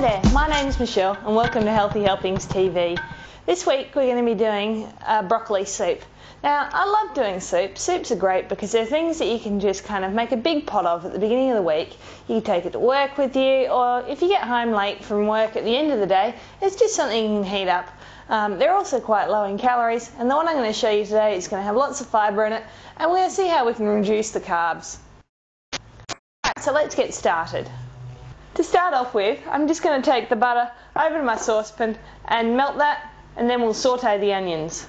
Hi there, my name's Michelle and welcome to Healthy Helpings TV. This week we're going to be doing broccoli soup. Now, I love doing soup. Soups are great because they're things that you can just kind of make a big pot of at the beginning of the week. You can take it to work with you, or if you get home late from work at the end of the day, it's just something you can heat up. They're also quite low in calories, and the one I'm going to show you today is going to have lots of fibre in it, and we're going to see how we can reduce the carbs. Alright, so let's get started. To start off with, I'm just going to take the butter over to my saucepan and melt that, and then we'll saute the onions.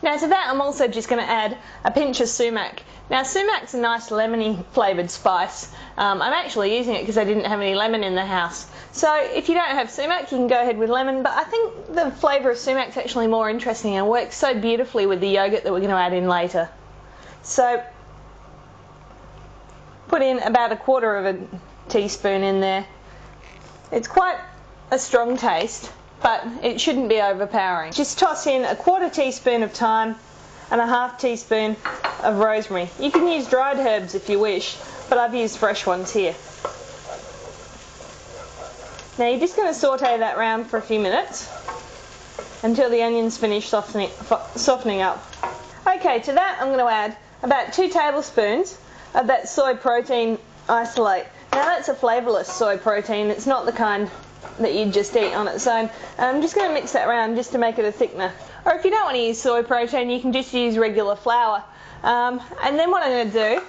Now to that I'm also just going to add a pinch of sumac. Now sumac's a nice lemony flavoured spice. I'm actually using it because I didn't have any lemon in the house. So if you don't have sumac you can go ahead with lemon, but I think the flavour of sumac's actually more interesting and works so beautifully with the yogurt that we're going to add in later. So put in about 1/4 of a teaspoon in there. It's quite a strong taste, but it shouldn't be overpowering. Just toss in 1/4 teaspoon of thyme and 1/2 teaspoon of rosemary. You can use dried herbs if you wish, but I've used fresh ones here. Now you're just going to saute that round for a few minutes until the onions finish softening up. Okay, to that I'm going to add about 2 tablespoons of that soy protein isolate. Now that's a flavourless soy protein, it's not the kind that you'd just eat on its own. I'm just going to mix that around just to make it a thickener. Or if you don't want to use soy protein, you can just use regular flour. And then what I'm going to do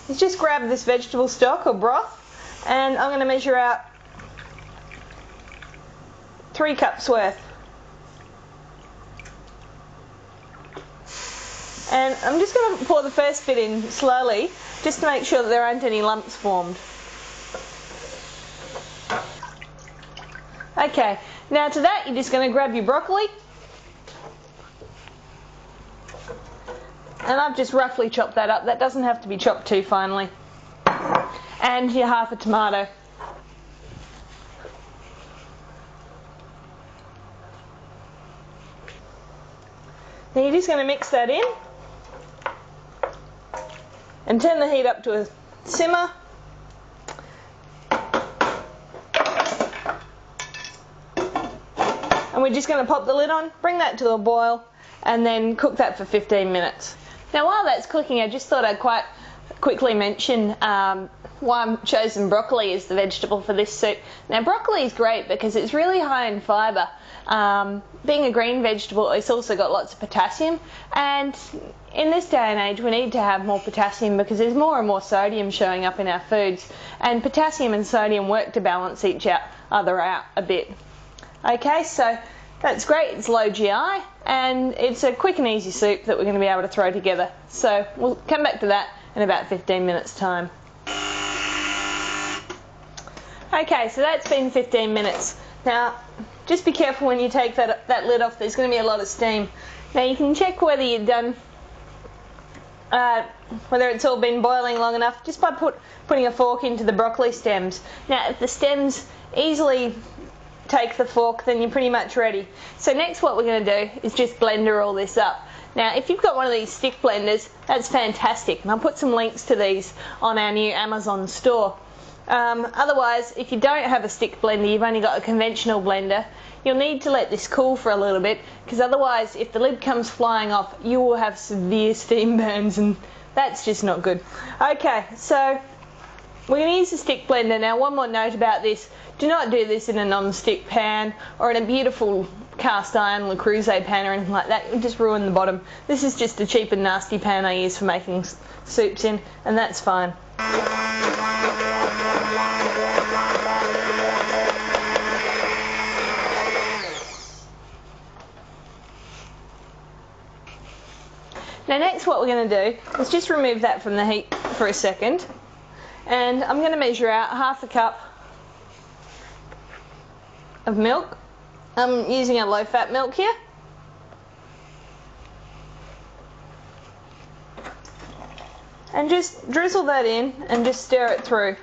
is just grab this vegetable stock or broth, and I'm going to measure out 3 cups worth. And I'm just going to pour the first bit in slowly, just to make sure that there aren't any lumps formed. Okay, now to that you're just going to grab your broccoli, and I've just roughly chopped that up. That doesn't have to be chopped too finely. And your 1/2 tomato. Now you're just going to mix that in and turn the heat up to a simmer. And we're just going to pop the lid on, bring that to a boil, and then cook that for 15 minutes. Now while that's cooking, I just thought I'd quite quickly mention why I've chosen broccoli as the vegetable for this soup. Now broccoli is great because it's really high in fibre. Being a green vegetable, it's also got lots of potassium, and in this day and age we need to have more potassium because there's more and more sodium showing up in our foods, and potassium and sodium work to balance each other out a bit. Okay, so that's great, it's low GI, and it's a quick and easy soup that we're going to be able to throw together. So we'll come back to that in about 15 minutes time. Okay, so that's been 15 minutes. Now just be careful when you take that lid off, there's going to be a lot of steam. Now you can check whether you've done whether it's all been boiling long enough just by putting a fork into the broccoli stems. Now if the stems easily take the fork, then you're pretty much ready. So next what we're going to do is just blender all this up. Now if you've got one of these stick blenders, that's fantastic, and I'll put some links to these on our new Amazon store. Otherwise, if you don't have a stick blender, you've only got a conventional blender, you'll need to let this cool for a little bit, because otherwise if the lid comes flying off you will have severe steam burns, and that's just not good. Okay, so we're going to use a stick blender. Now one more note about this, do not do this in a non-stick pan or in a beautiful cast iron Le Creuset pan or anything like that, it would just ruin the bottom. This is just a cheap and nasty pan I use for making soups in, and that's fine. Now next what we're going to do is just remove that from the heat for a second, and I'm going to measure out 1/2 cup of milk. I'm using a low fat milk here. And just drizzle that in and just stir it through.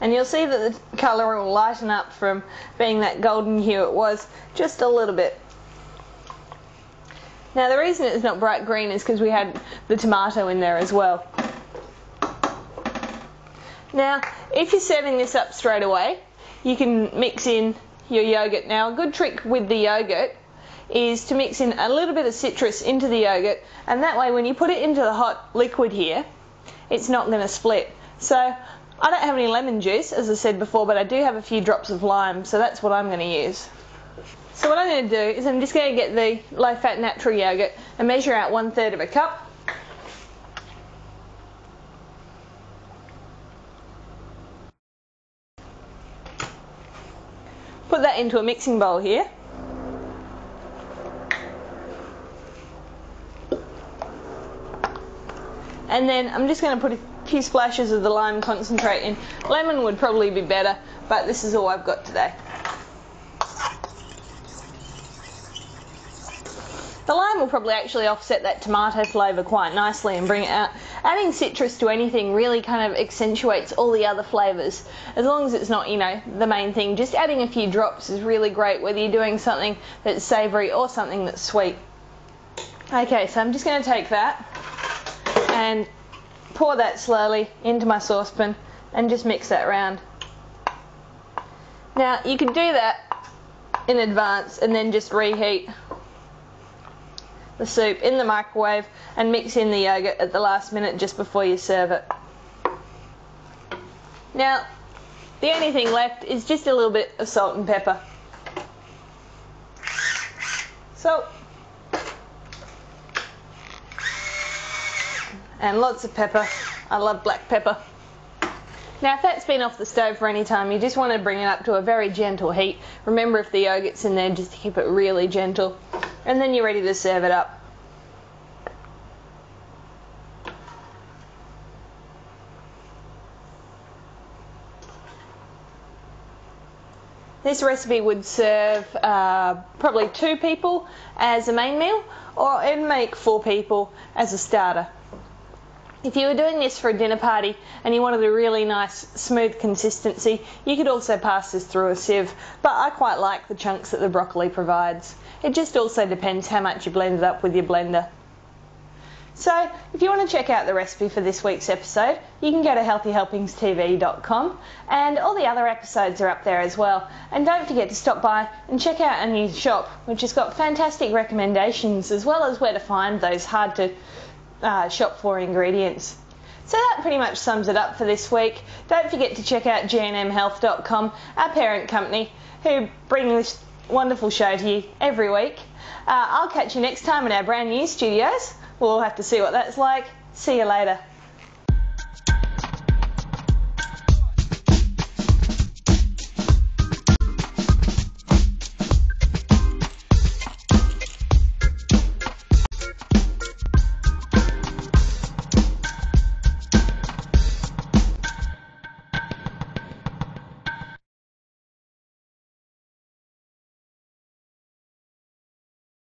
And you'll see that the colour will lighten up from being that golden hue it was just a little bit. Now the reason it's not bright green is because we had the tomato in there as well. Now, if you're serving this up straight away, you can mix in your yogurt. Now, a good trick with the yogurt is to mix in a little bit of citrus into the yogurt, and that way when you put it into the hot liquid here, it's not going to split. So I don't have any lemon juice, as I said before, but I do have a few drops of lime, so that's what I'm going to use. So what I'm going to do is I'm just going to get the low-fat natural yogurt and measure out 1/3 of a cup. Put that into a mixing bowl here. And then I'm just going to put a few splashes of the lime concentrate in. Lemon would probably be better, but this is all I've got today. The lime will probably actually offset that tomato flavour quite nicely and bring it out. Adding citrus to anything really kind of accentuates all the other flavours. As long as it's not, you know, the main thing. Just adding a few drops is really great, whether you're doing something that's savoury or something that's sweet. Okay, so I'm just going to take that and pour that slowly into my saucepan and just mix that around. Now, you can do that in advance and then just reheat the soup in the microwave and mix in the yogurt at the last minute just before you serve it. Now, the only thing left is just a little bit of salt and pepper. Salt. And lots of pepper. I love black pepper. Now, if that's been off the stove for any time, you just want to bring it up to a very gentle heat. Remember, if the yogurt's in there, just to keep it really gentle. And then you're ready to serve it up. This recipe would serve probably 2 people as a main meal, or it'd make 4 people as a starter. If you were doing this for a dinner party and you wanted a really nice smooth consistency, you could also pass this through a sieve, but I quite like the chunks that the broccoli provides. It just also depends how much you blend it up with your blender. So, if you want to check out the recipe for this week's episode, you can go to healthyhelpingstv.com, and all the other episodes are up there as well. And don't forget to stop by and check out our new shop, which has got fantastic recommendations as well as where to find those hard to shop for ingredients. So that pretty much sums it up for this week. Don't forget to check out GNMHealth.com, our parent company, who bring this wonderful show to you every week. I'll catch you next time in our brand new studios. We'll have to see what that's like. See you later.